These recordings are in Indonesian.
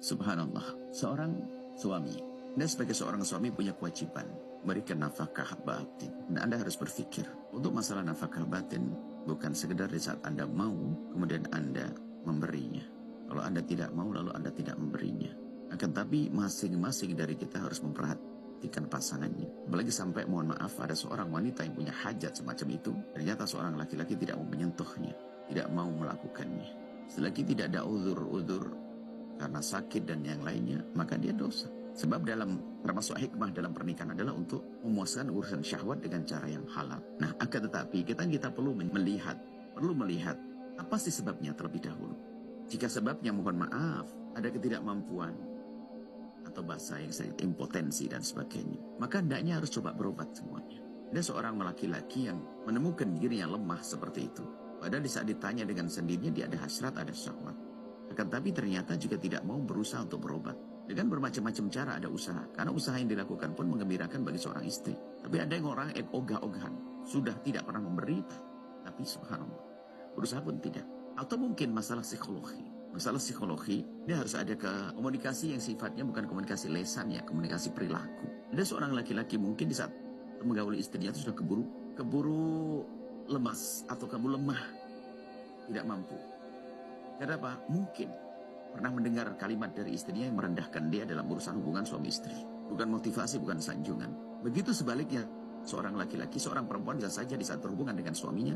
Subhanallah, seorang suami, Anda sebagai seorang suami punya kewajiban memberikan nafkah batin. Dan Anda harus berpikir, untuk masalah nafkah batin, bukan sekedar di saat Anda mau, kemudian Anda memberinya. Kalau Anda tidak mau, lalu Anda tidak memberinya. Akan tapi masing-masing dari kita harus memperhatikan pasangannya. Apalagi sampai, mohon maaf, ada seorang wanita yang punya hajat semacam itu, ternyata seorang laki-laki tidak mau menyentuhnya, tidak mau melakukannya. Selagi tidak ada uzur-uzur karena sakit dan yang lainnya, maka dia dosa. Sebab termasuk hikmah dalam pernikahan adalah untuk memuaskan urusan syahwat dengan cara yang halal. Nah, akan tetapi kita perlu melihat apa sih sebabnya terlebih dahulu. Jika sebabnya, mohon maaf, ada ketidakmampuan atau bahasa yang sangat impotensi dan sebagainya, maka hendaknya harus coba berobat semuanya. Ada seorang laki-laki yang menemukan diri yang lemah seperti itu. Padahal di saat ditanya dengan sendirinya, dia ada hasrat, ada syahwat. Akan tapi ternyata juga tidak mau berusaha untuk berobat. Dengan bermacam-macam cara ada usaha. Karena usaha yang dilakukan pun menggembirakan bagi seorang istri. Tapi ada yang orang ogah-ogahan, sudah tidak pernah memberi, tapi subhanallah, berusaha pun tidak. Atau mungkin masalah psikologi. Masalah psikologi, ini harus ada komunikasi yang sifatnya bukan komunikasi lesan, ya, komunikasi perilaku. Ada seorang laki-laki mungkin di saat menggauli istrinya itu sudah keburu lemas atau keburu lemah, tidak mampu. Kenapa? Mungkin pernah mendengar kalimat dari istrinya yang merendahkan dia dalam urusan hubungan suami istri. Bukan motivasi, bukan sanjungan. Begitu sebaliknya, seorang laki-laki, seorang perempuan bisa saja di saat berhubungan dengan suaminya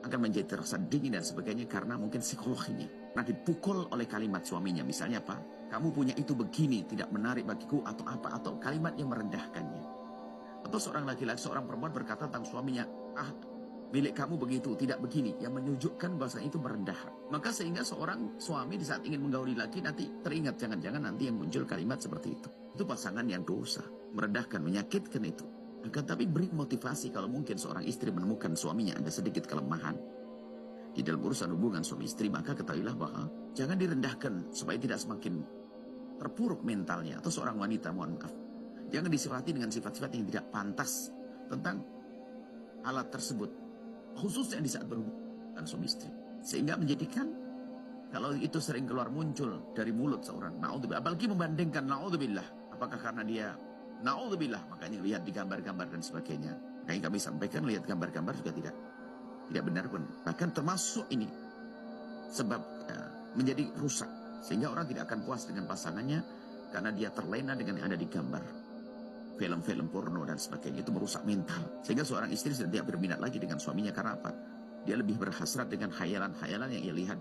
akan menjadi terasa dingin dan sebagainya karena mungkin psikologinya. Nah, dipukul oleh kalimat suaminya. Misalnya apa? Kamu punya itu begini, tidak menarik bagiku, atau apa, atau kalimat yang merendahkannya. Atau seorang laki-laki, seorang perempuan berkata tentang suaminya, milik kamu begitu, tidak begini, yang menunjukkan bahasa itu merendah. Maka sehingga seorang suami di saat ingin menggauli lagi nanti teringat, jangan-jangan nanti yang muncul kalimat seperti itu. Itu pasangan yang dosa, merendahkan, menyakitkan itu. Akan tapi beri motivasi kalau mungkin seorang istri menemukan suaminya ada sedikit kelemahan di dalam urusan hubungan suami istri, maka ketahuilah bahwa jangan direndahkan supaya tidak semakin terpuruk mentalnya. Atau seorang wanita, mohon maaf, jangan disifati dengan sifat-sifat yang tidak pantas tentang alat tersebut, khususnya di saat berhubungan suami istri. Sehingga menjadikan kalau itu sering keluar muncul dari mulut seorang, naudzubillah, apalagi membandingkan, naudzubillah, apakah karena dia, naudzubillah, makanya lihat di gambar-gambar dan sebagainya. Kayak kami sampaikan, lihat gambar-gambar juga tidak benar pun. Bahkan termasuk ini sebab menjadi rusak, sehingga orang tidak akan puas dengan pasangannya karena dia terlena dengan yang ada di gambar. Film-film porno dan sebagainya itu merusak mental. Sehingga seorang istri sudah tidak berminat lagi dengan suaminya. Karena apa? Dia lebih berhasrat dengan khayalan-khayalan yang ia lihat di